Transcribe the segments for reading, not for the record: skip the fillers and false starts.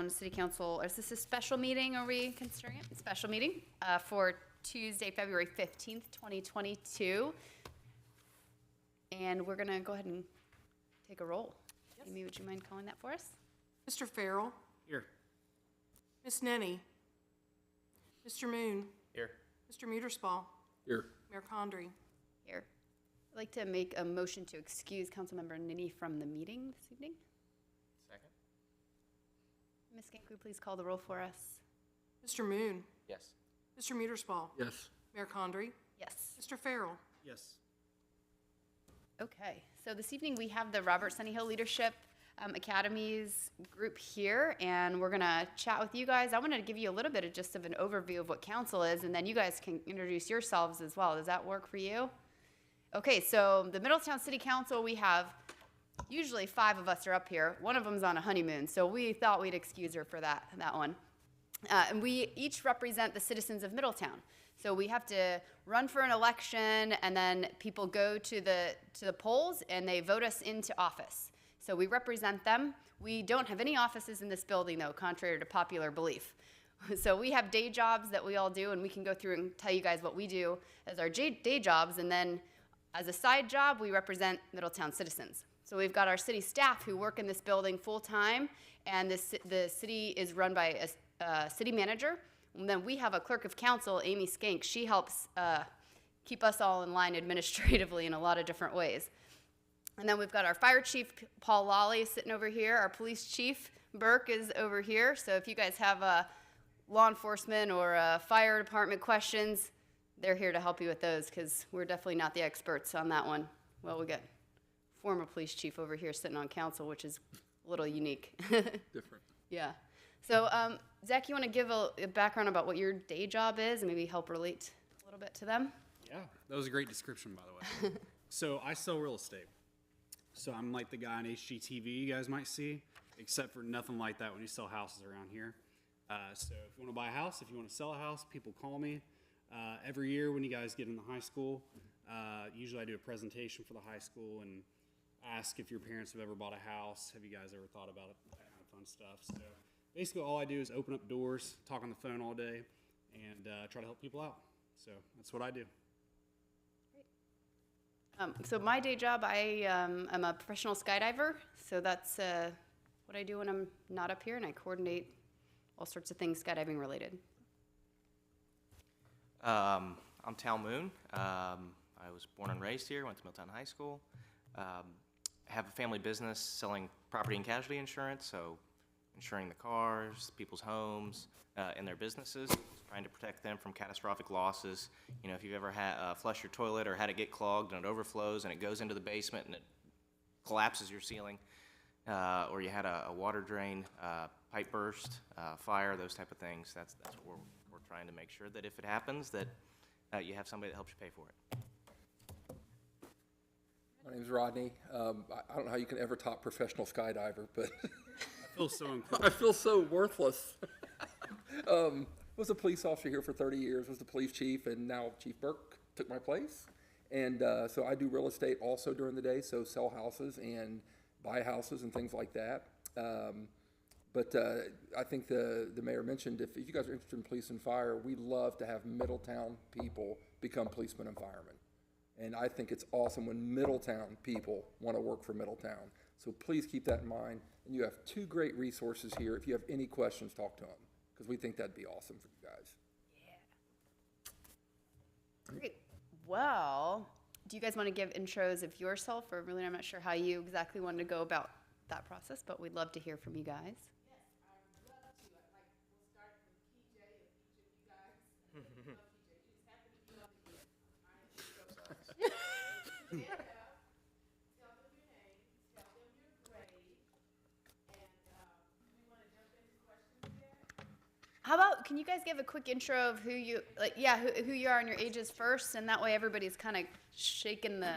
Middletown City Council, is this a special meeting, are we considering it? Special meeting for Tuesday, February 15th, 2022. And we're gonna go ahead and take a roll. Yes. Amy, would you mind calling that for us? Mr. Farrell. Here. Miss Nenny. Mr. Moon. Here. Mr. Muterspaw. Here. Mayor Condrey. Here. I'd like to make a motion to excuse Councilmember Ninny from the meeting this evening. Second. Ms. Gank, would you please call the roll for us? Mr. Moon. Yes. Mr. Muterspaw. Yes. Mayor Condrey. Yes. Mr. Farrell. Yes. Okay, so this evening we have the Robert Sunny Hill Leadership Academies group here, and we're gonna chat with you guys. I wanted to give you a little bit of just of an overview of what council is, and then you guys can introduce yourselves as well. Does that work for you? Okay, so the Middletown City Council, we have usually 5 of us are up here. One of them's on a honeymoon, so we thought we'd excuse her for that one. And we each represent the citizens of Middletown. So we have to run for an election, and then people go to the polls and they vote us into office. So we represent them. We don't have any offices in this building, though, contrary to popular belief. So we have day jobs that we all do, and we can go through and tell you guys what we do as our day jobs, and then as a side job, we represent Middletown citizens. So we've got our city staff who work in this building full-time, and the city is run by a city manager. And then we have a clerk of council, Amy Skank. She helps keep us all in line administratively in a lot of different ways. And then we've got our fire chief, Paul Lawley, sitting over here. Our police chief, Burke, is over here. So if you guys have law enforcement or fire department questions, they're here to help you with those, because we're definitely not the experts on that one. Well, we got former police chief over here sitting on council, which is a little unique. Different. Yeah. So, Zach, you want to give a background about what your day job is and maybe help relate a little bit to them? Yeah, that was a great description, by the way. So I sell real estate. So I'm like the guy on HGTV you guys might see, except for nothing like that when you sell houses around here. So if you want to buy a house, if you want to sell a house, people call me. Every year when you guys get into high school, usually I do a presentation for the high school and ask if your parents have ever bought a house. Have you guys ever thought about it? That kind of fun stuff. So basically all I do is open up doors, talk on the phone all day, and try to help people out. So that's what I do. Great. So my day job, I'm a professional skydiver. So that's what I do when I'm not up here, and I coordinate all sorts of things skydiving related. I'm Tal Moon. I was born and raised here, went to Middletown High School. Have a family business selling property and casualty insurance, so insuring the cars, people's homes, and their businesses, trying to protect them from catastrophic losses. You know, if you've ever had flushed your toilet or had it get clogged and it overflows and it goes into the basement and it collapses your ceiling, or you had a water drain, pipe burst, fire, those type of things, that's what we're trying to make sure that if it happens, that you have somebody that helps you pay for it. My name's Rodney. I don't know how you can ever top professional skydiver, but I feel so incredible. I feel so worthless. Was a police officer here for 30 years, was the police chief, and now Chief Burke took my place. And so I do real estate also during the day, so sell houses and buy houses and things like that. But I think the mayor mentioned if you guys are interested in police and fire, we love to have Middletown people become policemen and firemen. And I think it's awesome when Middletown people want to work for Middletown. So please keep that in mind. And you have 2 great resources here. If you have any questions, talk to them, because we think that'd be awesome for you guys. Yeah. Great. Well, do you guys want to give intros of yourself, or really I'm not sure how you exactly wanted to go about that process, but we'd love to hear from you guys. Yes, I would love to. We'll start with PJ of each of you guys. I love PJ. You just happen to be up again. I am so sorry. Stand up, tell them your name, tell them your grade, and we want to jump into questions there. How about, can you guys give a quick intro of who you, who you are and your ages first, and that way everybody's kind of shaking the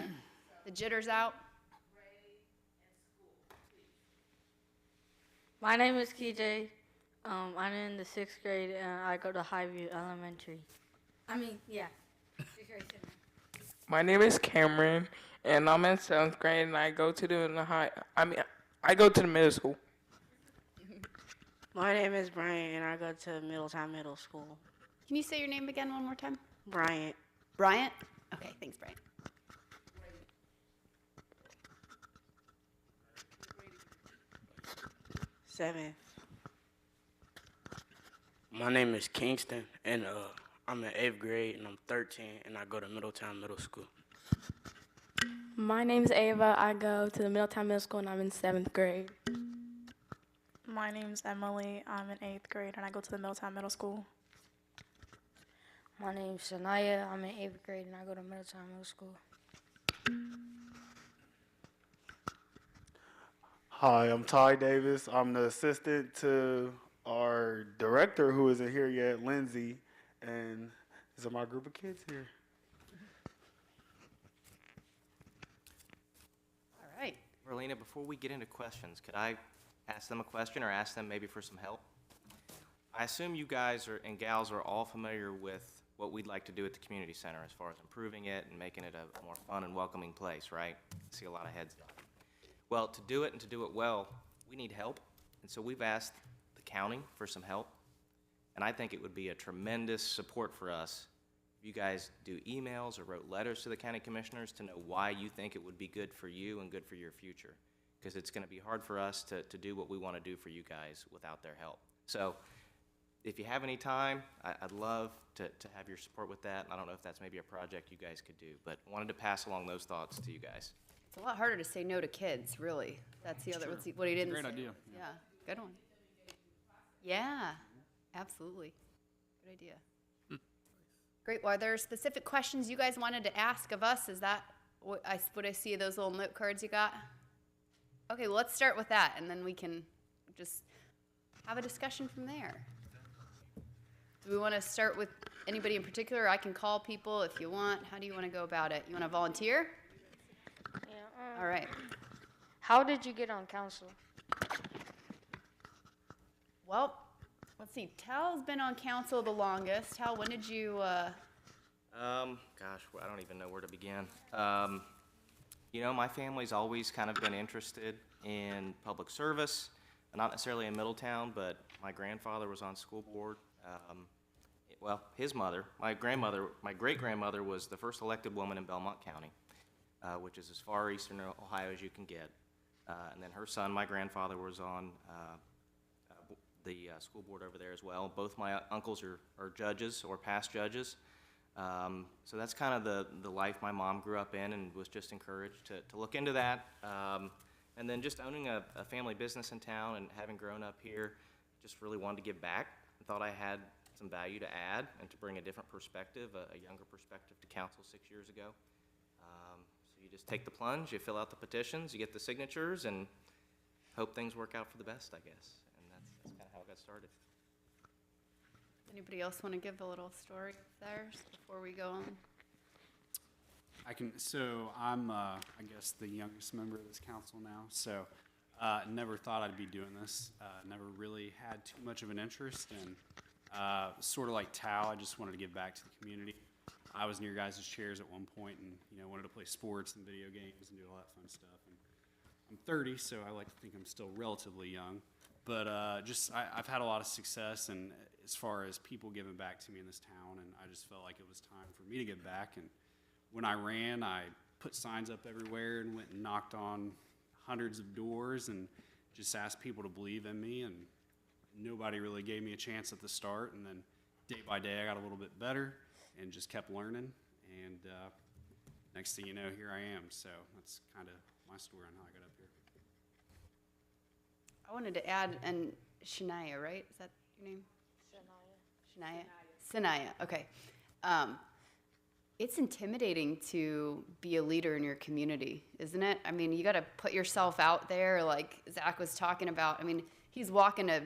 jitters out? My name is KJ. I'm in the 6th grade, and I go to Highview Elementary. Sixth grade. My name is Cameron, and I'm in 7th grade, and I go to the middle school. My name is Bryant, and I go to Middletown Middle School. Can you say your name again one more time? Bryant. Bryant? Okay, thanks, Bryant. Seventh. My name is Kingston, and I'm in 8th grade, and I'm 13, and I go to Middletown Middle School. My name is Ava. I go to the Middletown Middle School, and I'm in 7th grade. My name's Emily. I'm in 8th grade, and I go to the Middletown Middle School. My name's Sonny. I'm in 8th grade, and I go to Middletown Middle School. Hi, I'm Ty Davis. I'm the assistant to our director, who isn't here yet, Lindsay, and these are my group of kids here. All right. Marlena, before we get into questions, could I ask them a question or ask them maybe for some help? I assume you guys and gals are all familiar with what we'd like to do at the community center as far as improving it and making it a more fun and welcoming place, right? I see a lot of heads nodding. Well, to do it and to do it well, we need help. And so we've asked the county for some help. And I think it would be a tremendous support for us if you guys do emails or wrote letters to the county commissioners to know why you think it would be good for you and good for your future. Because it's going to be hard for us to do what we want to do for you guys without their help. So if you have any time, I'd love to have your support with that. I don't know if that's maybe a project you guys could do, but wanted to pass along those thoughts to you guys. It's a lot harder to say no to kids, really. That's the other, what he didn't say. Great idea. Yeah, good one. Yeah, absolutely. Good idea. Great. Well, are there specific questions you guys wanted to ask of us? Is that what I see, those little note cards you got? Okay, well, let's start with that, and then we can just have a discussion from there. Do we want to start with anybody in particular? I can call people if you want. How do you want to go about it? You want to volunteer? Yeah. All right. How did you get on council? Well, let's see. Tal's been on council the longest. Tal, when did you? Gosh, I don't even know where to begin. You know, my family's always kind of been interested in public service, not necessarily in Middletown, but my grandfather was on school board. Well, his mother, my great-grandmother was the first elected woman in Belmont County, which is as far eastern Ohio as you can get. And then her son, my grandfather, was on the school board over there as well. Both my uncles are judges or past judges. So that's kind of the life my mom grew up in and was just encouraged to look into that. And then just owning a family business in town and having grown up here, just really wanted to give back and thought I had some value to add and to bring a different perspective, a younger perspective to council 6 years ago. So you just take the plunge, you fill out the petitions, you get the signatures, and hope things work out for the best, I guess. And that's kind of how it got started. Anybody else want to give a little story of theirs before we go on? I can. So I'm, I guess, the youngest member of this council now. So never thought I'd be doing this. Never really had too much of an interest, and sort of like Tao, I just wanted to give back to the community. I was in your guys' chairs at one point, and wanted to play sports and video games and do all that fun stuff. And I'm 30, so I like to think I'm still relatively young. But I've had a lot of success, and as far as people giving back to me in this town, and I just felt like it was time for me to give back. And when I ran, I put signs up everywhere and went and knocked on hundreds of doors and just asked people to believe in me. And nobody really gave me a chance at the start. And then day by day, I got a little bit better and just kept learning. And next thing you know, here I am. So that's kind of my story on how I got up here. I wanted to add, and Shania, right? Is that your name? Shania. Shania. Okay. It's intimidating to be a leader in your community, isn't it? I mean, you got to put yourself out there, like Zach was talking about. I mean, he's walking to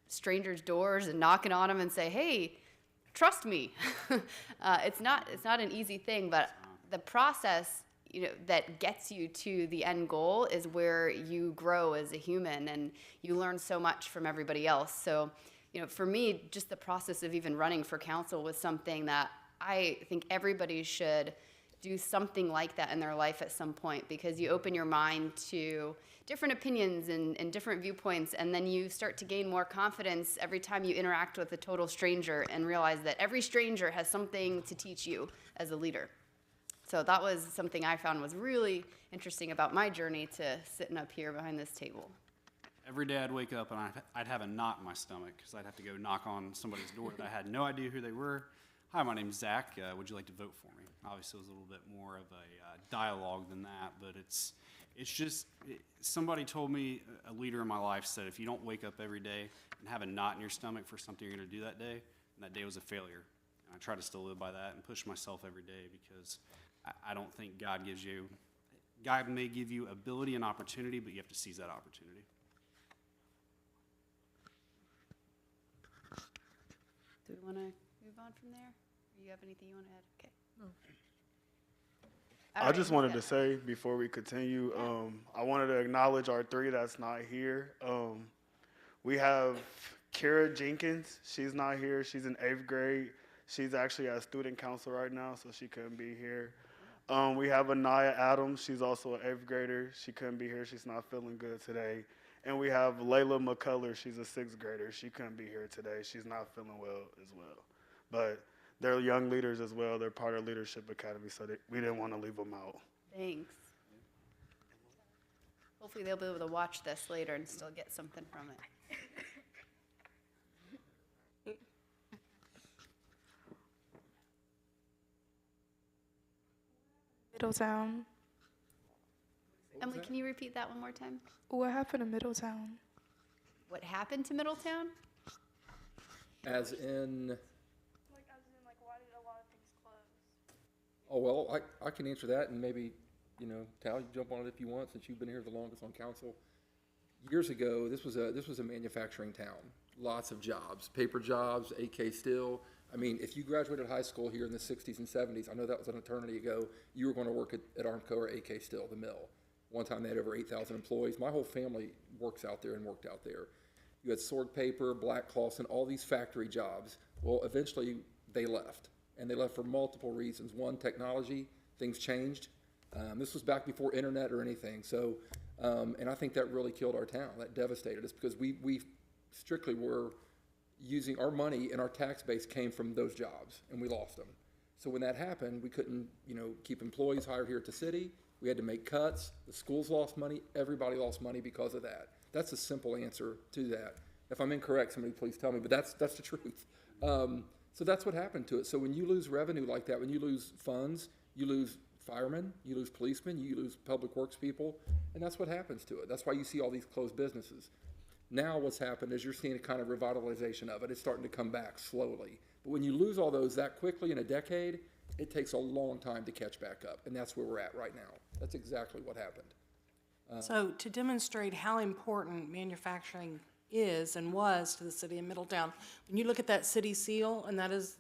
strangers' doors and knocking on them and say, "Hey, trust me." It's not an easy thing, but the process, that gets you to the end goal is where you grow as a human and you learn so much from everybody else. So, for me, just the process of even running for council was something that I think everybody should do something like that in their life at some point, because you open your mind to different opinions and different viewpoints, and then you start to gain more confidence every time you interact with a total stranger and realize that every stranger has something to teach you as a leader. So that was something I found was really interesting about my journey to sitting up here behind this table. Every day I'd wake up and I'd have a knot in my stomach because I'd have to go knock on somebody's door that I had no idea who they were. Hi, my name's Zach. Would you like to vote for me? Obviously, it was a little bit more of a dialogue than that, but it's just somebody told me, a leader in my life said, if you don't wake up every day and have a knot in your stomach for something you're going to do that day, and that day was a failure. And I try to still live by that and push myself every day, because I don't think God may give you ability and opportunity, but you have to seize that opportunity. Do we want to move on from there? Or you have anything you want to add? Okay. No. I just wanted to say before we continue, I wanted to acknowledge our three that's not here. We have Kara Jenkins. She's not here. She's in 8th grade. She's actually at student council right now, so she couldn't be here. We have Anaya Adams. She's also an 8th grader. She couldn't be here. She's not feeling good today. And we have Layla McCullers. She's a 6th grader. She couldn't be here today. She's not feeling well as well. But they're young leaders as well. They're part of Leadership Academy, so we didn't want to leave them out. Thanks. Hopefully they'll be able to watch this later and still get something from it. Middletown. Emily, can you repeat that one more time? What happened to Middletown? What happened to Middletown? As in, Why did a lot of things close? oh, well, I can answer that, and maybe, Tal, you jump on it if you want, since you've been here the longest on council. Years ago, this was a manufacturing town. Lots of jobs, paper jobs, AK Steel. I mean, if you graduated high school here in the 60s and 70s, I know that was an eternity ago, you were going to work at Armco or AK Steel, the mill. One time they had over 8,000 employees. My whole family works out there and worked out there. You had Sword Paper, Black Clawson, all these factory jobs. Well, eventually they left, and they left for multiple reasons. One, technology, things changed. This was back before internet or anything. So, and I think that really killed our town. That devastated us, because we strictly were using our money, and our tax base came from those jobs, and we lost them. So when that happened, we couldn't, keep employees hired here at the city. We had to make cuts. The schools lost money. Everybody lost money because of that. That's a simple answer to that. If I'm incorrect, somebody please tell me, but that's the truth. So that's what happened to it. So when you lose revenue like that, when you lose funds, you lose firemen, you lose policemen, you lose public works people, and that's what happens to it. That's why you see all these closed businesses. Now what's happened is you're seeing a kind of revitalization of it. It's starting to come back slowly. But when you lose all those that quickly in a decade, it takes a long time to catch back up, and that's where we're at right now. That's exactly what happened. So to demonstrate how important manufacturing is and was to the city of Middletown, when you look at that city seal, and that is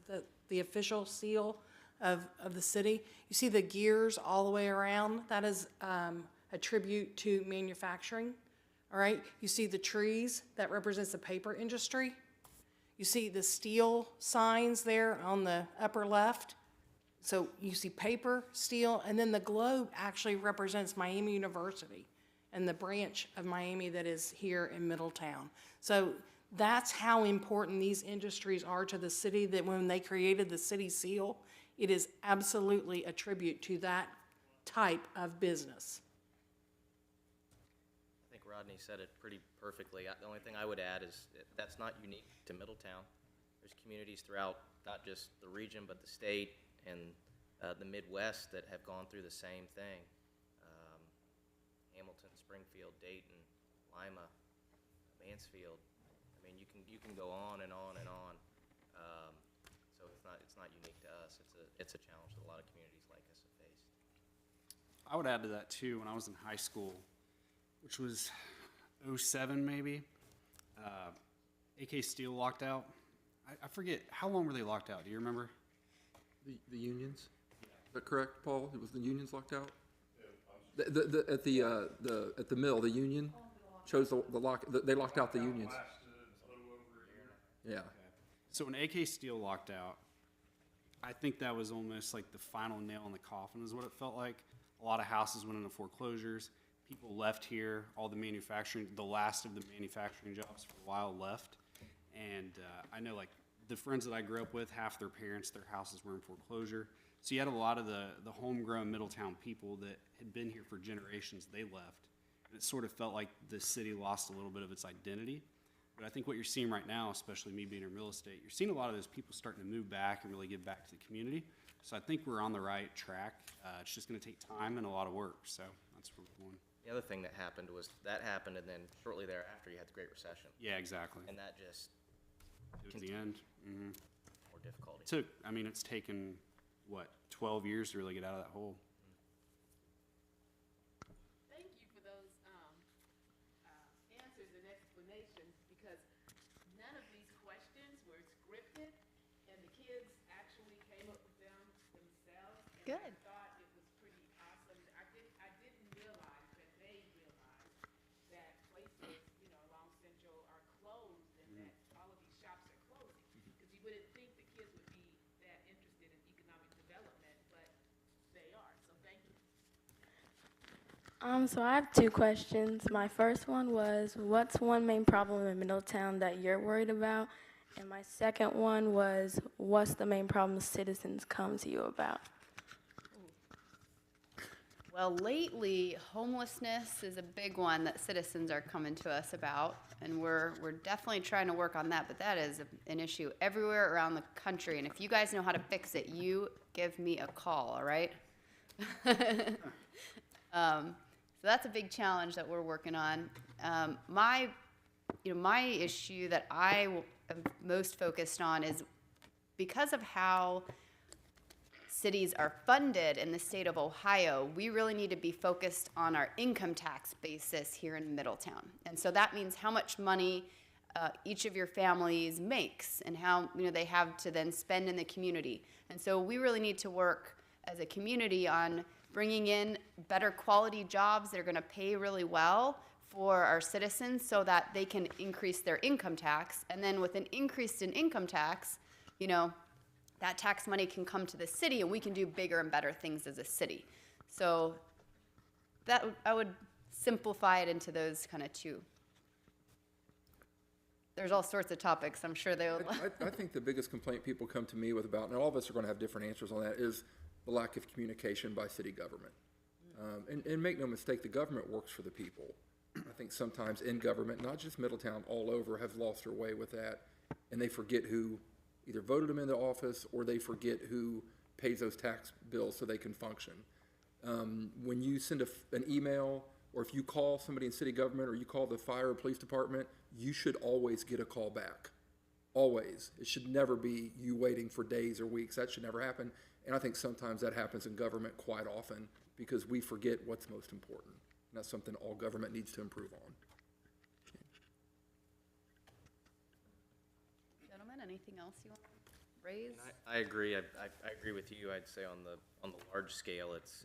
the official seal of the city, you see the gears all the way around. That is a tribute to manufacturing, all right? You see the trees, that represents the paper industry. You see the steel signs there on the upper left. So you see paper, steel, and then the globe actually represents Miami University and the branch of Miami that is here in Middletown. So that's how important these industries are to the city, that when they created the city seal, it is absolutely a tribute to that type of business. I think Rodney said it pretty perfectly. The only thing I would add is that's not unique to Middletown. There's communities throughout not just the region, but the state and the Midwest that have gone through the same thing. Hamilton, Springfield, Dayton, Lima, Mansfield. I mean, you can go on and on and on. So it's not unique to us. It's a challenge that a lot of communities like us have faced. I would add to that too. When I was in high school, which was 07 maybe, AK Steel locked out. I forget, how long were they locked out? Do you remember? The unions? Is that correct, Paul? It was the unions locked out? At the mill, the union chose the lock. They locked out the unions. Yeah. So when AK Steel locked out, I think that was almost like the final nail in the coffin is what it felt like. A lot of houses went into foreclosures. People left here. All the manufacturing, the last of the manufacturing jobs for a while left. And I know like the friends that I grew up with, half their parents, their houses were in foreclosure. So you had a lot of the homegrown Middletown people that had been here for generations, they left. And it sort of felt like the city lost a little bit of its identity. But I think what you're seeing right now, especially me being in real estate, you're seeing a lot of those people starting to move back and really give back to the community. So I think we're on the right track. It's just going to take time and a lot of work. So that's where we're going. The other thing that happened was that happened, and then shortly thereafter you had the Great Recession. Yeah, exactly. And that just It was the end. more difficulty. It's taken, what, 12 years to really get out of that hole. Thank you for those answers and explanations, because none of these questions were scripted, and the kids actually came up with them themselves. And Good. I thought it was pretty awesome. I didn't realize that they realized that places, along Central are closed, and that all of these shops are closing. Because you wouldn't think the kids would be that interested in economic development, but they are. So thank you. So I have two questions. My first one was, what's one main problem in Middletown that you're worried about? And my second one was, what's the main problem citizens come to you about? Well, lately, homelessness is a big one that citizens are coming to us about, and we're definitely trying to work on that, but that is an issue everywhere around the country, and if you guys know how to fix it, you give me a call, all right? So that's a big challenge that we're working on. My issue that I am most focused on is because of how cities are funded in the state of Ohio, we really need to be focused on our income tax basis here in Middletown. And so that means how much money each of your families makes and how they have to then spend in the community. And so we really need to work as a community on bringing in better quality jobs that are going to pay really well for our citizens so that they can increase their income tax. And then with an increase in income tax, that tax money can come to the city and we can do bigger and better things as a city. So I would simplify it into those kind of two. There's all sorts of topics. I'm sure they'll. I think the biggest complaint people come to me with about, and all of us are going to have different answers on that, is the lack of communication by city government. And make no mistake, the government works for the people. I think sometimes in government, not just Middletown, all over, have lost their way with that, and they forget who either voted them into office or they forget who pays those tax bills so they can function. When you send an email, or if you call somebody in city government, or you call the fire or police department, you should always get a call back. Always. It should never be you waiting for days or weeks. That should never happen. And I think sometimes that happens in government quite often because we forget what's most important. And that's something all government needs to improve on. Gentlemen, anything else you want to raise? I agree. I agree with you. I'd say on the large scale, it's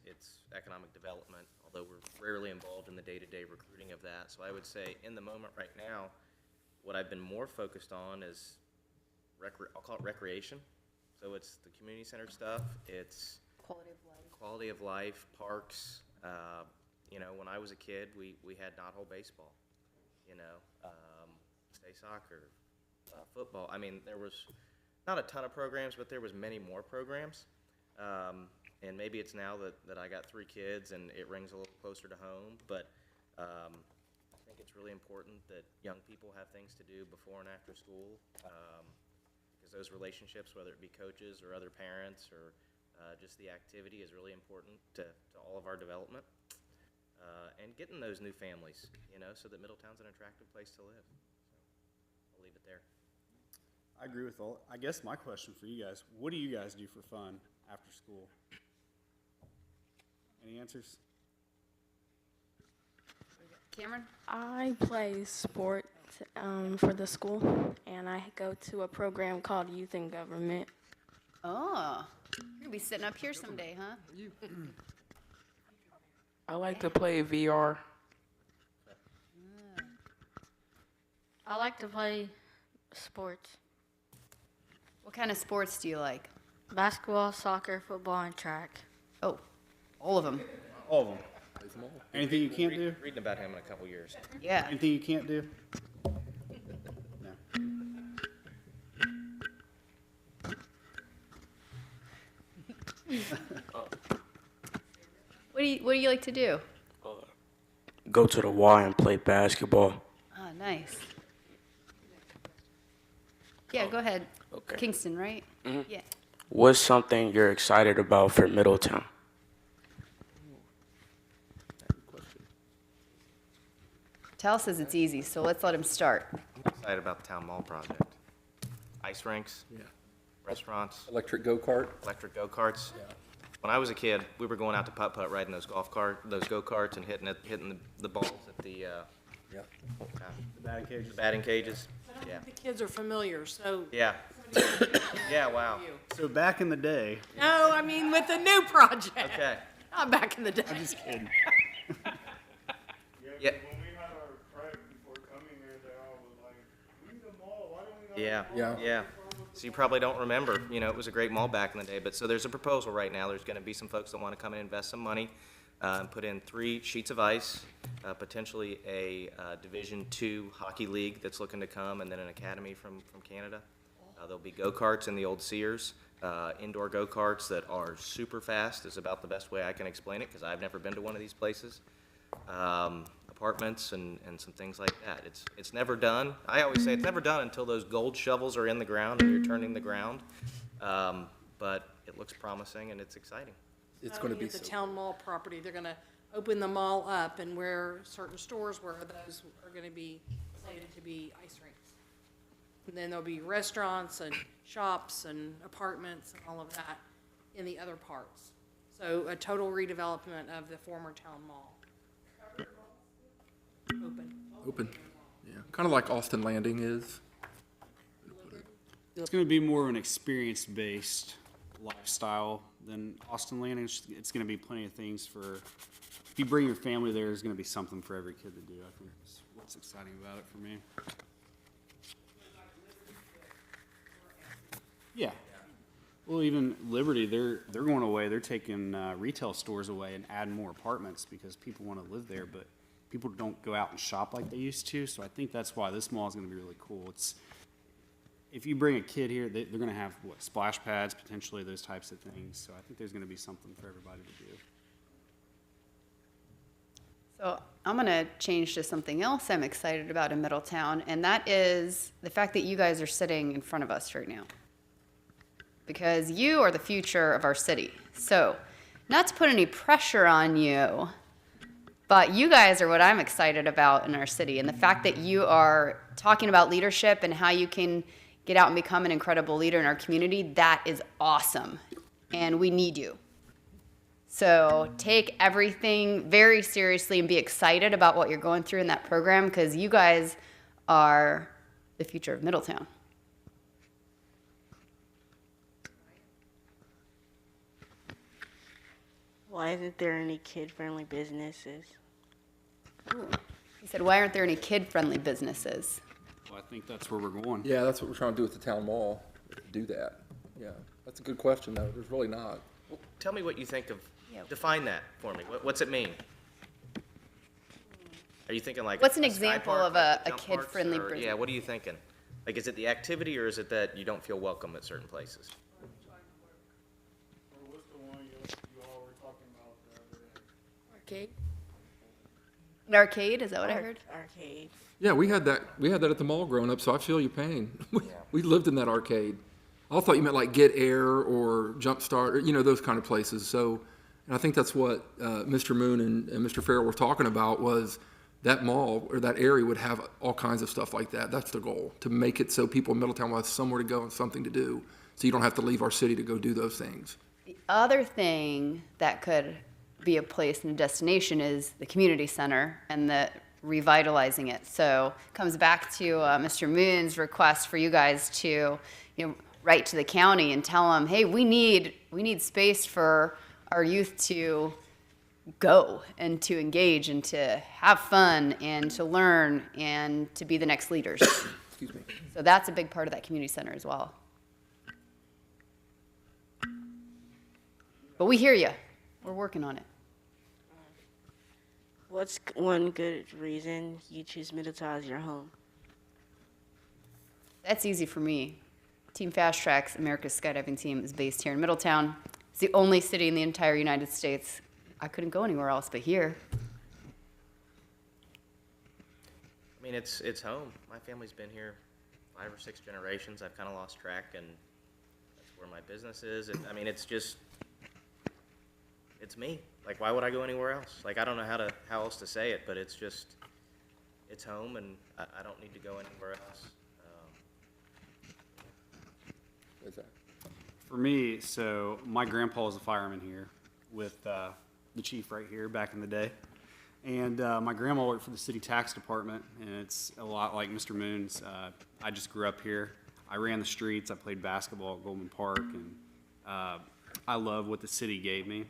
economic development, although we're rarely involved in the day-to-day recruiting of that. So I would say in the moment right now, what I've been more focused on is I'll call it recreation. So it's the community center stuff. It's quality of life, parks. When I was a kid, we had knothole baseball. State soccer, football. I mean, there was not a ton of programs, but there was many more programs. And maybe it's now that I got 3 kids and it rings a little closer to home. But I think it's really important that young people have things to do before and after school. Because those relationships, whether it be coaches or other parents or just the activity, is really important to all of our development. And getting those new families, so that Middletown's an attractive place to live. So I'll leave it there. I agree with all. I guess my question for you guys, what do you guys do for fun after school? Any answers? Cameron? I play sport for the school, and I go to a program called Youth in Government. Oh, you're going to be sitting up here someday, huh? I like to play VR. I like to play sports. What kind of sports do you like? Basketball, soccer, football, and track. Oh, all of them. All of them. Anything you can't do? Reading about him in a couple years. Yeah. Anything you can't do? No. What do you like to do? Go to the Y and play basketball. Ah, nice. Yeah, go ahead. Okay. Kingston, right? Yeah. What's something you're excited about for Middletown? Tal says it's easy, so let's let him start. I'm excited about the town mall project. Ice rinks, restaurants, Electric go-kart. electric go-karts. When I was a kid, we were going out to putt-putt, riding those go-karts and hitting the balls at the Batting cages. the batting cages. Yeah. The kids are familiar, so. Yeah. Yeah, wow. So back in the day, No, I mean with the new project. Okay. Not back in the day. I'm just kidding. Yeah. When we had our prep before coming here, they all was like, "We need a mall. Why don't we have Yeah. a mall?" Yeah. So you probably don't remember, it was a great mall back in the day, but so there's a proposal right now. There's gonna be some folks that wanna come and invest some money, and put in 3 sheets of ice, potentially a Division II hockey league that's looking to come, and then an academy from Canada. There'll be go-karts in the old Sears, indoor go-karts that are super fast is about the best way I can explain it, because I've never been to one of these places. Apartments and some things like that. It's never done. I always say it's never done until those gold shovels are in the ground and you're turning the ground. But it looks promising and it's exciting. It's going to be At the so. town mall property, they're gonna open the mall up and where certain stores where those are gonna be slated to be ice rinks. And then there'll be restaurants and shops and apartments and all of that in the other parts. So a total redevelopment of the former town mall. Open. Yeah. Kind of like Austin Landing is. It's going to be more of an experience-based lifestyle than Austin Landing. It's going to be plenty of things for, if you bring your family there, there's going to be something for every kid to do. I think that's what's exciting about it for me. Yeah. Well, even Liberty, they're going away. They're taking retail stores away and adding more apartments because people want to live there, but people don't go out and shop like they used to. So I think that's why this mall is going to be really cool. It's, if you bring a kid here, they're going to have, splash pads, potentially, those types of things. So I think there's going to be something for everybody to do. So I'm going to change to something else I'm excited about in Middletown, and that is the fact that you guys are sitting in front of us right now. Because you are the future of our city. So, not to put any pressure on you, but you guys are what I'm excited about in our city. And the fact that you are talking about leadership and how you can get out and become an incredible leader in our community, that is awesome. And we need you. So take everything very seriously and be excited about what you're going through in that program, because you guys are the future of Middletown. Why isn't there any kid-friendly businesses? He said, why aren't there any kid-friendly businesses? Well, I think that's where we're going. Yeah, that's what we're trying to do with the town mall. Do that. Yeah. That's a good question, though. There's really not. Well, tell me what you think of, define that for me. What's it mean? Are you thinking like What's an a sky example park, of like a the jump parks, kid-friendly or- business? Yeah, what are you thinking? Like, is it the activity or is it that you don't feel welcome at certain places? Or what's the one you all were talking about the other day? Arcade? An arcade, is that what I heard? Arcade. Yeah, we had that at the mall growing up, so I feel your pain. We lived in that arcade. I thought you meant like Get Air or Jump Start, or, those kind of places. So, and I think that's what Mr. Moon and Mr. Farrell were talking about, was that mall or that area would have all kinds of stuff like that. That's the goal, to make it so people in Middletown will have somewhere to go and something to do, so you don't have to leave our city to go do those things. The other thing that could be a place and a destination is the community center and the revitalizing it. So it comes back to Mr. Moon's request for you guys to, write to the county and tell them, hey, we need space for our youth to go and to engage and to have fun and to learn and to be the next leaders. Excuse me. So that's a big part of that community center as well. But we hear you. We're working on it. What's one good reason you choose Middletown as your home? That's easy for me. Team Fast Track's America's skydiving team is based here in Middletown. It's the only city in the entire United States. I couldn't go anywhere else but here. I mean, it's home. My family's been here 5 or 6 generations. I've kind of lost track, and that's where my business is. I mean, it's just, it's me. Like, why would I go anywhere else? Like, I don't know how else to say it, but it's just, it's home, and I don't need to go anywhere else. What's that? For me, so my grandpa was a fireman here with the chief right here back in the day. And my grandma worked for the city tax department, and it's a lot like Mr. Moon's. I just grew up here. I ran the streets. I played basketball at Goldman Park, and I love what the city gave me.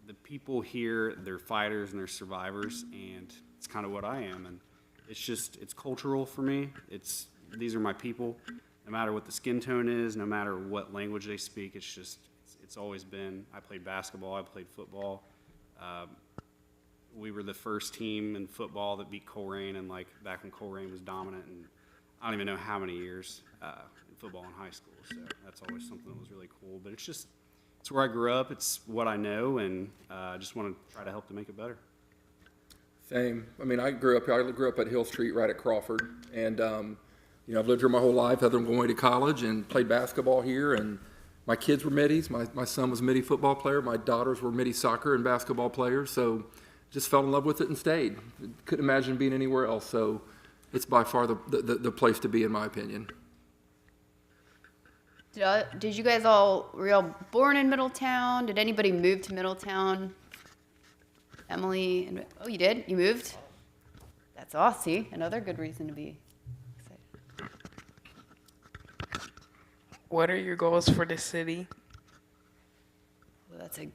The people here, they're fighters and they're survivors, and it's kind of what I am. And it's cultural for me. These are my people. No matter what the skin tone is, no matter what language they speak, it's always been. I played basketball. I played football. We were the first team in football that beat Coleraine, and like back when Coleraine was dominant, and I don't even know how many years in football in high school. So that's always something that was really cool. But it's where I grew up. It's what I know, and I just want to try to help to make it better. Same. I mean, I grew up at Hill Street right at Crawford, and I've lived here my whole life other than going to college, and played basketball here, and my kids were middies. My son was a middie football player. My daughters were middie soccer and basketball players. So just fell in love with it and stayed. Couldn't imagine being anywhere else. So it's by far the place to be, in my opinion. Did you guys were you all born in Middletown? Did anybody move to Middletown? Emily, oh, you did? You moved? That's awesome. See, another good reason to be excited. What are your goals for the city? Well, that's a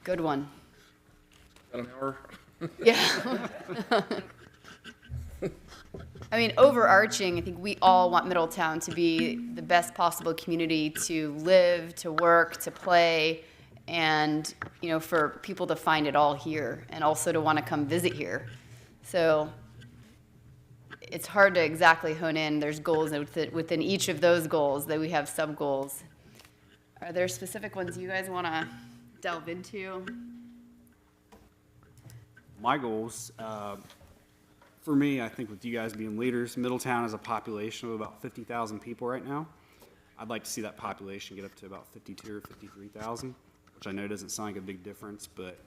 good one. An hour? Yeah. I mean, overarching, I think we all want Middletown to be the best possible community to live, to work, to play, and, for people to find it all here and also to want to come visit here. So it's hard to exactly hone in. There's goals within each of those goals that we have sub-goals. Are there specific ones you guys want to delve into? My goals, for me, I think with you guys being leaders, Middletown has a population of about 50,000 people right now. I'd like to see that population get up to about 52 or 53,000, which I know doesn't sound like a big difference, but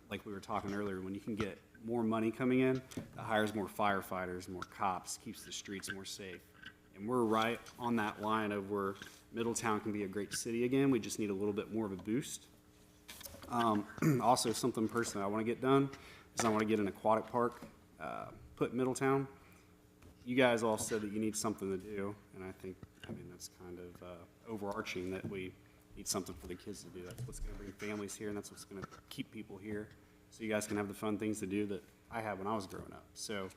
like we were talking earlier, when you can get more money coming in, that hires more firefighters, more cops, keeps the streets more safe. And we're right on that line of where Middletown can be a great city again. We just need a little bit more of a boost. Also, something personally I want to get done is I want to get an aquatic park put in Middletown. You guys all said that you need something to do, and I think, that's kind of overarching, that we need something for the kids to do. That's what's going to bring families here, and that's what's going to keep people here, so you guys can have the fun things to do that I had when I was growing up. So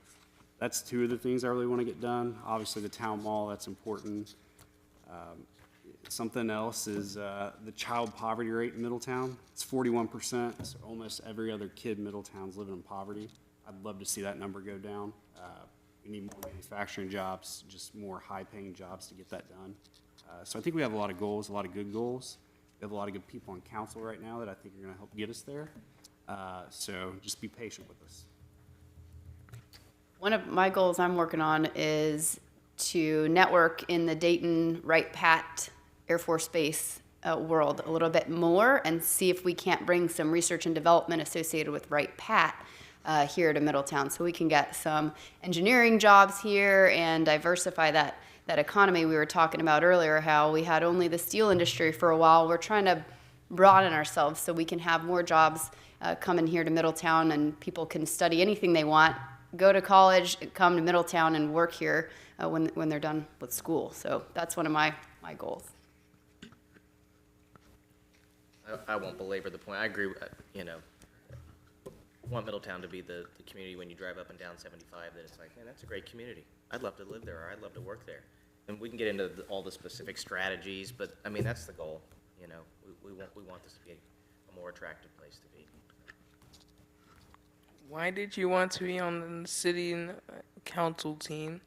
that's two of the things I really want to get done. Obviously, the town mall, that's important. Something else is the child poverty rate in Middletown. It's 41%, so almost every other kid in Middletown's living in poverty. I'd love to see that number go down. We need more manufacturing jobs, just more high-paying jobs to get that done. So I think we have a lot of goals, a lot of good goals. We have a lot of good people on council right now that I think are going to help get us there. So just be patient with us. One of my goals I'm working on is to network in the Dayton Wright-Patt Air Force Base world a little bit more and see if we can't bring some research and development associated with Wright-Patt here to Middletown, so we can get some engineering jobs here and diversify that economy we were talking about earlier, how we had only the steel industry for a while. We're trying to broaden ourselves so we can have more jobs coming here to Middletown, and people can study anything they want, go to college, come to Middletown and work here when they're done with school. So that's one of my goals. I won't belabor the point. I agree, want Middletown to be the community when you drive up and down 75 that it's like, man, that's a great community. I'd love to live there, or I'd love to work there. And we can get into all the specific strategies, but, that's the goal. you know, we want this to be a more attractive place to be. Why did you want to be on the city and council team?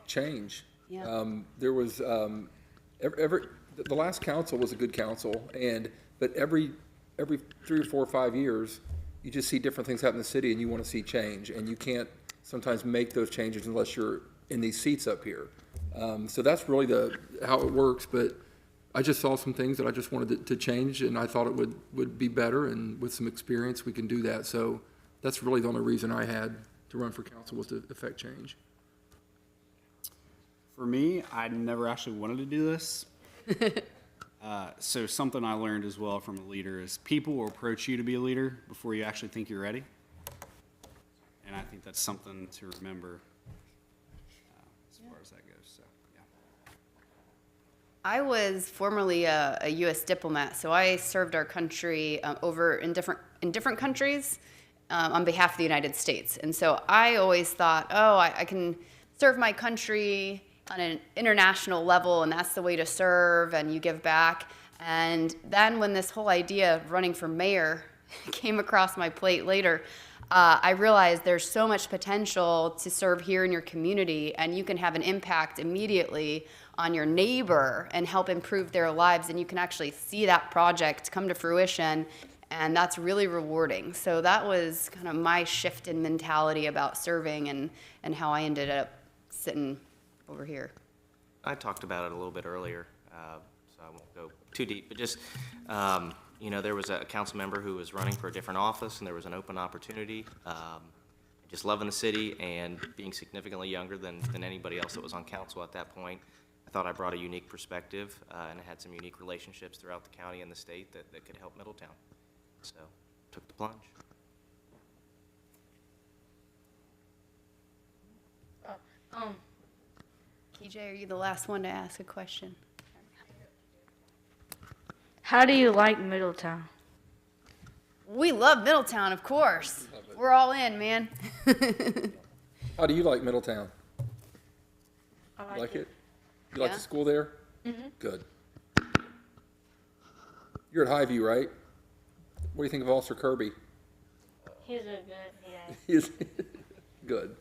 Change. Yeah. There was the last council was a good council, but every 3 or 4 or 5 years, you just see different things happen in the city, and you want to see change, and you can't sometimes make those changes unless you're in these seats up here. So that's really how it works. But I just saw some things that I just wanted to change, and I thought it would be better, and with some experience, we can do that. So that's really the only reason I had to run for council, was to affect change. For me, I never actually wanted to do this. So something I learned as well from a leader is people will approach you to be a leader before you actually think you're ready. And I think that's something to remember as far as that goes. So, yeah. I was formerly a U.S. diplomat, so I served our country over in different countries on behalf of the United States. And so I always thought, oh, I can serve my country on an international level, and that's the way to serve, and you give back. And then when this whole idea of running for mayor came across my plate later, I realized there's so much potential to serve here in your community, and you can have an impact immediately on your neighbor and help improve their lives, and you can actually see that project come to fruition, and that's really rewarding. So that was kind of my shift in mentality about serving, and how I ended up sitting over here. I talked about it a little bit earlier, so I won't go too deep, but just, you know, there was a council member who was running for a different office, and there was an open opportunity. Just loving the city and being significantly younger than anybody else that was on council at that point, I thought I brought a unique perspective, and I had some unique relationships throughout the county and the state that could help Middletown. So, took the plunge. KJ, are you the last one to ask a question? How do you like Middletown? We love Middletown, of course. We're all in, man. How do you like Middletown? I Like it? You like Yeah. the school there? Mm-hmm. Good. You're at Highview, right? What do you think of Officer Kirby? He's a good, yeah. He's good.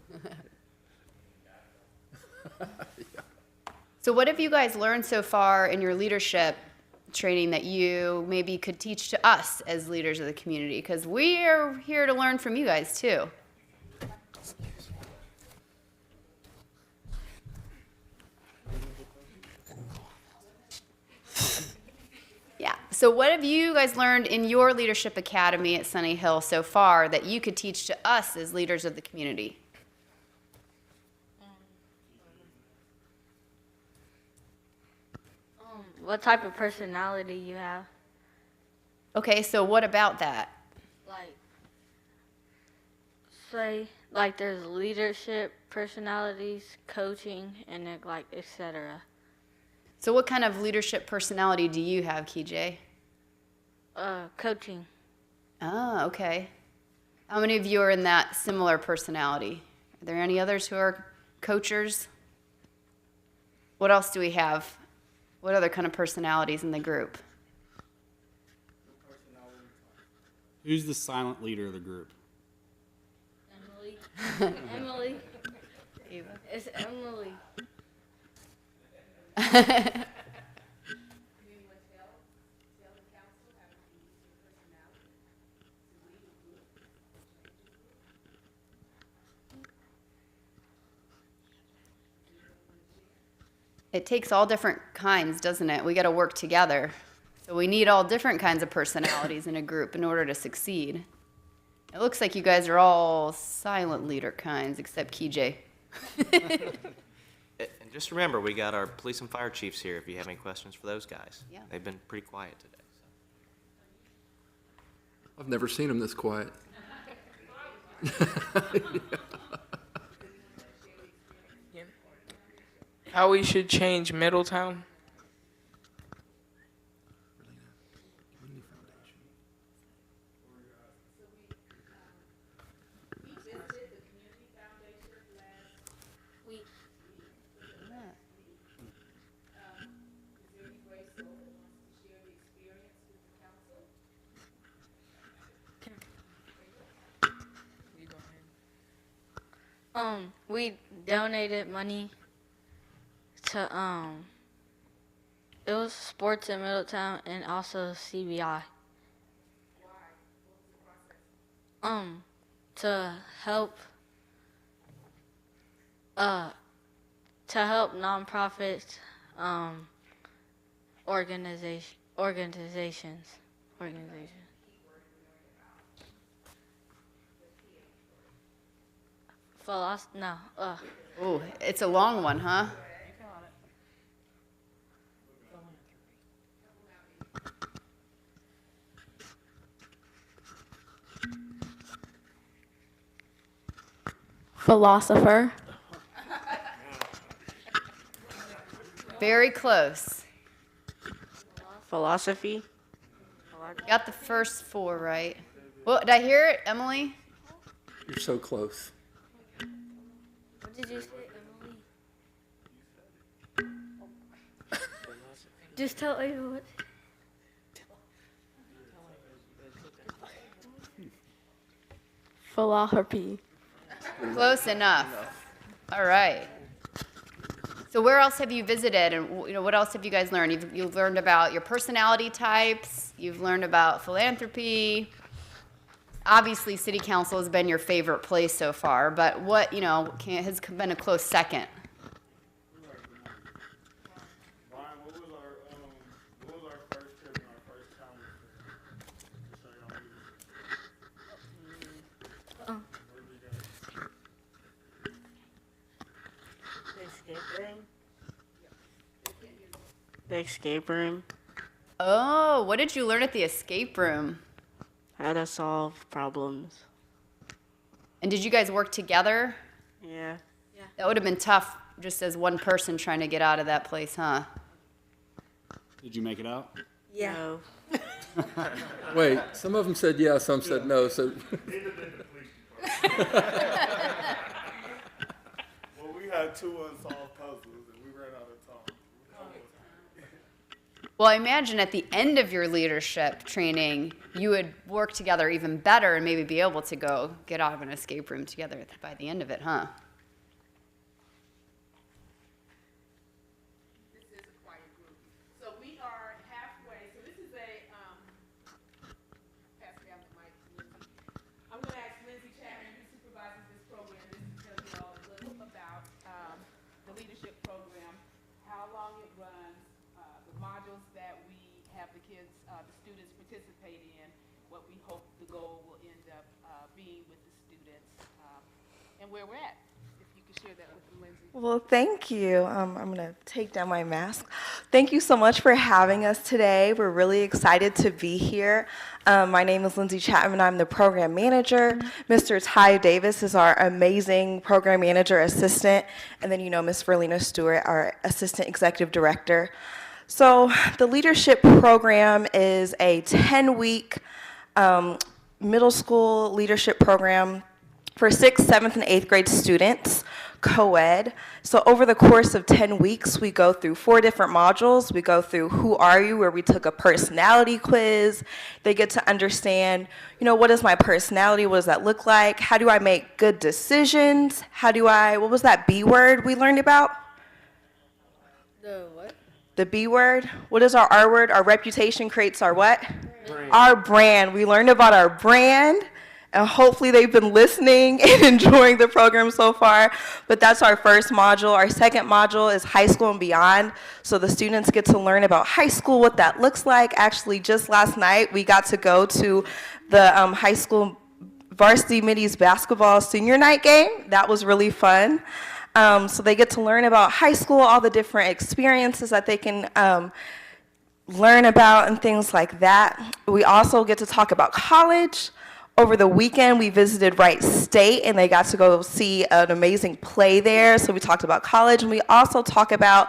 So what have you guys learned so far in your leadership training that you maybe could teach to us as leaders of the community? Because we are here to learn from you guys too. Yeah, so what have you guys learned in your leadership academy at Sunny Hill so far that you could teach to us as leaders of the community? What type of personality you have? Okay, so what about that? Like, say, like there's leadership personalities, coaching, and then like etc. So what kind of leadership personality do you have, KJ? Coaching. Oh, okay. How many of you are in that similar personality? Are there any others who are coachers? What else do we have? What other kind of personalities in the group? Who's the silent leader of the group? Emily. Emily. Ava. It's Emily. It takes all different kinds, doesn't it? We got to work together. So we need all different kinds of personalities in a group in order to succeed. It looks like you guys are all silent leader kinds, except KJ. And just remember, we got our police and fire chiefs here if you have any questions for those guys. Yeah. They've been pretty quiet today. I've never seen him this quiet. How we should change Middletown? We donated money to it was sports in Middletown and also CBI. To help nonprofit organizations. No. Ooh, it's a long one, huh? Philosopher. Very close. Philosophy. Got the first 4 right. Well, did I hear it, Emily? You're so close. What did you say, Emily? Just tell everyone. Philosophy. Close enough. All right. So where else have you visited, and what else have you guys learned? You've learned about your personality types. You've learned about philanthropy. Obviously, City Council has been your favorite place so far, but what has been a close second? Brian, what was our first trip and our first challenge? The escape room. Oh, what did you learn at the escape room? How to solve problems. And did you guys work together? Yeah. That would have been tough just as one person trying to get out of that place, huh? Did you make it out? Yeah. No. Wait, some of them said yes, some said no, so. Well, we had 2 unsolved puzzles and we ran out of time. Well, I imagine at the end of your leadership training, you would work together even better and maybe be able to go get out of an escape room together by the end of it, huh? This is a quiet group. So we are halfway. So this is a, pass me out the mic, Lindsay. I'm going to ask Lindsay Chapman, who supervises this program, just to tell you all a little about the leadership program, how long it runs, the modules that we have the kids, the students participate in, what we hope the goal will end up being with the students, and where we're at. If you could share that with them, Lindsay. Well, thank you. I'm going to take down my mask. Thank you so much for having us today. We're really excited to be here. My name is Lindsay Chapman. I'm the program manager. Mr. Ty Davis is our amazing program manager assistant. And then, Ms. Verlina Stewart, our assistant executive director. So the leadership program is a 10-week middle school leadership program for 6th, 7th, and 8th grade students, co-ed. So over the course of 10 weeks, we go through 4 different modules. We go through Who Are You, where we took a personality quiz. They get to understand, what is my personality? What does that look like? How do I make good decisions? What was that B word we learned about? The what? The B word. What is our R word? Our reputation creates our what? Brand. Our brand. We learned about our brand, and hopefully they've been listening and enjoying the program so far. But that's our first module. Our second module is high school and beyond. So the students get to learn about high school, what that looks like. Actually, just last night, we got to go to the high school varsity middies basketball senior night game. That was really fun. So they get to learn about high school, all the different experiences that they can learn about and things like that. We also get to talk about college. Over the weekend, we visited Wright State, and they got to go see an amazing play there. So we talked about college, and we also talk about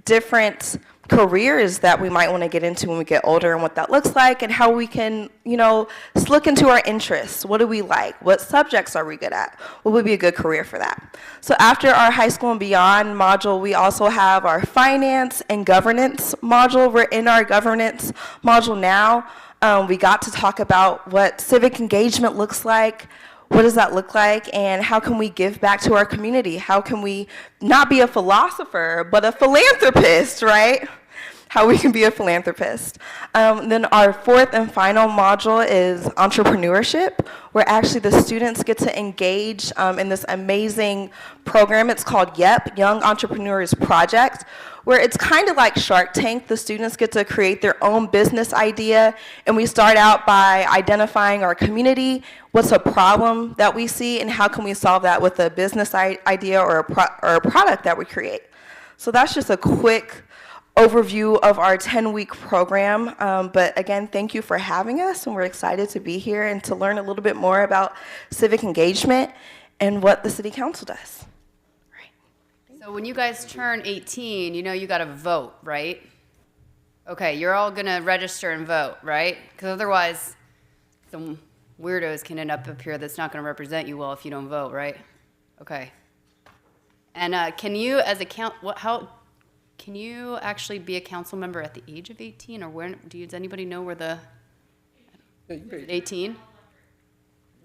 different careers that we might want to get into when we get older and what that looks like and how we can, look into our interests. What do we like? What subjects are we good at? What would be a good career for that? So after our high school and beyond module, we also have our finance and governance module. We're in our governance module now. We got to talk about what civic engagement looks like, what does that look like, and how can we give back to our community? How can we not be a philosopher, but a philanthropist, right? How we can be a philanthropist. Then our fourth and final module is entrepreneurship, where actually the students get to engage in this amazing program. It's called YEP, Young Entrepreneurs Project, where it's kind of like Shark Tank. The students get to create their own business idea, and we start out by identifying our community, what's a problem that we see, and how can we solve that with a business idea or a product that we create. So that's just a quick overview of our 10-week program. But again, thank you for having us, and we're excited to be here and to learn a little bit more about civic engagement and what the City Council does. So when you guys turn 18, you know you got to vote, right? Okay, you're all going to register and vote, right? Because otherwise, some weirdos can end up here that's not going to represent you well if you don't vote, right? Okay. And can you, as a can you actually be a council member at the age of 18, or when? Does anybody know where the? Yeah, you can be 18.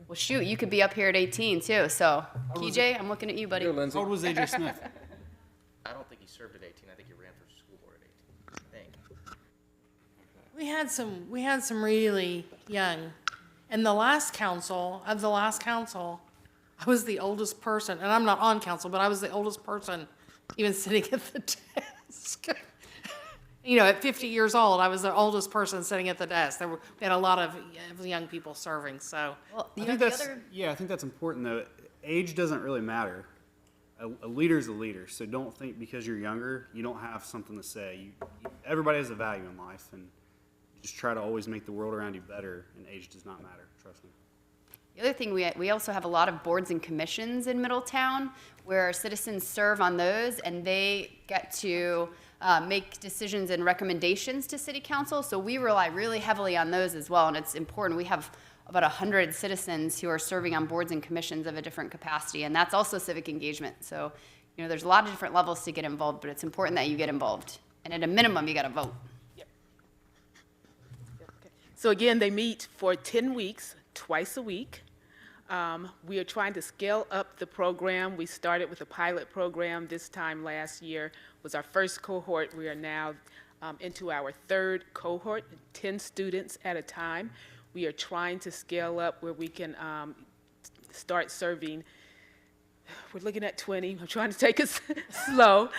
Well, shoot, you could be up here at 18 too. So, PJ, I'm looking at you, buddy. Here, Lindsay. How old was AJ Smith? I don't think he served at 18. I think he ran for school board at 18. I think. We had some really young. And the last council, I was the oldest person, and I'm not on council, but I was the oldest person even sitting at the desk. You know, at 50 years old, I was the oldest person sitting at the desk. We had a lot of young people serving, so. Well, I think that's important though. Age doesn't really matter. A leader's a leader, so don't think because you're younger, you don't have something to say. Everybody has a value in life, and just try to always make the world around you better, and age does not matter, trust me. The other thing, we also have a lot of boards and commissions in Middletown where citizens serve on those, and they get to make decisions and recommendations to City Council. So we rely really heavily on those as well, and it's important. We have about 100 citizens who are serving on boards and commissions of a different capacity, and that's also civic engagement. So, you know, there's a lot of different levels to get involved, but it's important that you get involved. And at a minimum, you got to vote. Yep. Okay. So again, they meet for 10 weeks, twice a week. We are trying to scale up the program. We started with a pilot program this time last year, was our first cohort. We are now into our third cohort, 10 students at a time. We are trying to scale up where we can start serving. We're looking at 20. I'm trying to take it slow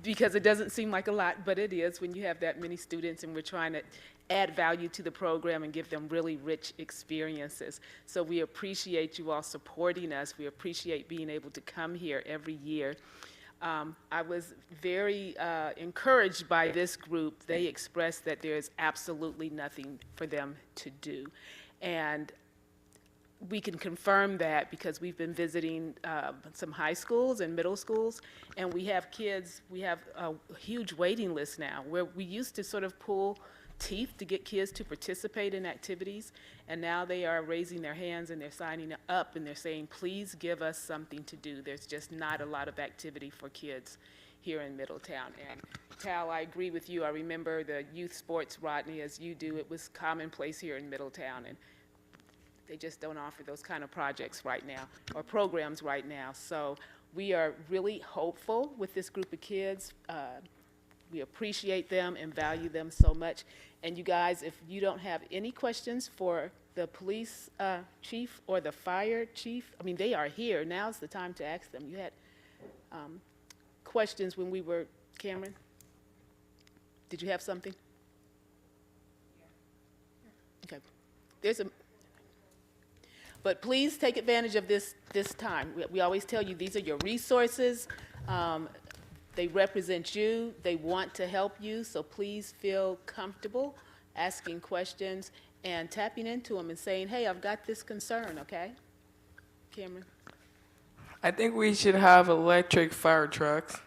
because it doesn't seem like a lot, but it is when you have that many students, and we're trying to add value to the program and give them really rich experiences. So we appreciate you all supporting us. We appreciate being able to come here every year. I was very encouraged by this group. They expressed that there is absolutely nothing for them to do. And we can confirm that because we've been visiting some high schools and middle schools, and we have kids, we have a huge waiting list now, where we used to sort of pull teeth to get kids to participate in activities, and now they are raising their hands and they're signing up and they're saying, please give us something to do. There's just not a lot of activity for kids here in Middletown. And Tal, I agree with you. I remember the youth sports, Rodney, as you do. It was commonplace here in Middletown, and they just don't offer those kind of projects right now or programs right now. So we are really hopeful with this group of kids. We appreciate them and value them so much. And you guys, if you don't have any questions for the police chief or the fire chief, I mean, they are here. Now's the time to ask them. You had questions when we were, Cameron? Did you have something? Okay. But please take advantage of this time. We always tell you these are your resources. They represent you. They want to help you. So please feel comfortable asking questions and tapping into them and saying, hey, I've got this concern, okay? Cameron? I think we should have electric fire trucks.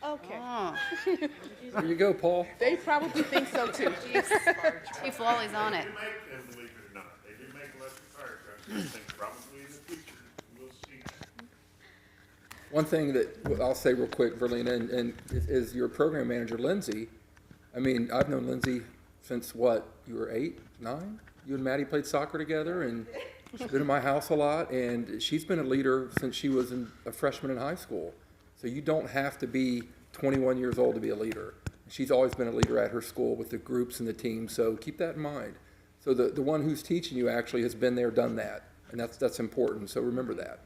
Okay. Oh. There you go, Paul. They probably think so too. Chief Wally's on it. Believe it or not, they do make electric fire trucks. I think probably in the future we'll see. One thing that I'll say real quick, Verlena, and is your program manager, Lindsay. I mean, I've known Lindsay since what? You were 8, 9? You and Maddie played soccer together, and She's been in my house a lot, and she's been a leader since she was a freshman in high school. So you don't have to be 21 years old to be a leader. She's always been a leader at her school with the groups and the teams, so keep that in mind. So the one who's teaching you actually has been there, done that, and that's important, so remember that,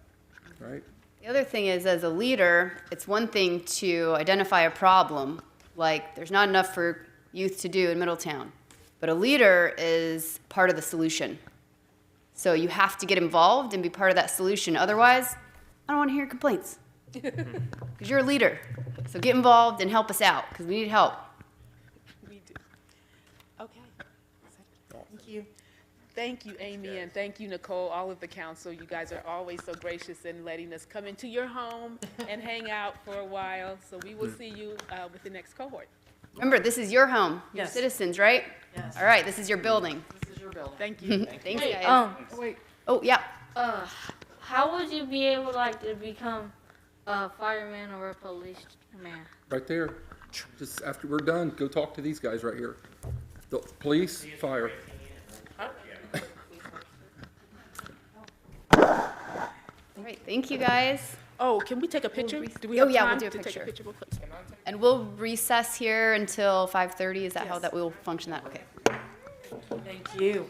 right? The other thing is, as a leader, it's one thing to identify a problem, like there's not enough for youth to do in Middletown, but a leader is part of the solution. So you have to get involved and be part of that solution. Otherwise, I don't want to hear complaints. Because you're a leader. So get involved and help us out, because we need help. We do. Okay. Thank you. Thank you, Amy, and thank you, Nicole, all of the council. You guys are always so gracious in letting us come into your home and hang out for a while. So we will see you with the next cohort. Remember, this is your home. You're Yes. citizens, right? Yes. All right, this is your building. This is your building. Thank you. Thanks, Wait, guys. Wait. Oh, yeah. How would you be able like to become a fireman or a policeman? Right there. Just after we're done, go talk to these guys right here. The police, fire. All right, thank you, guys. Oh, can we take a picture? Do we Oh, have yeah, time we'll do a to take picture. a picture real quick? And we'll recess here until 5:30. Is that how Yes. that will function? That okay? Thank you.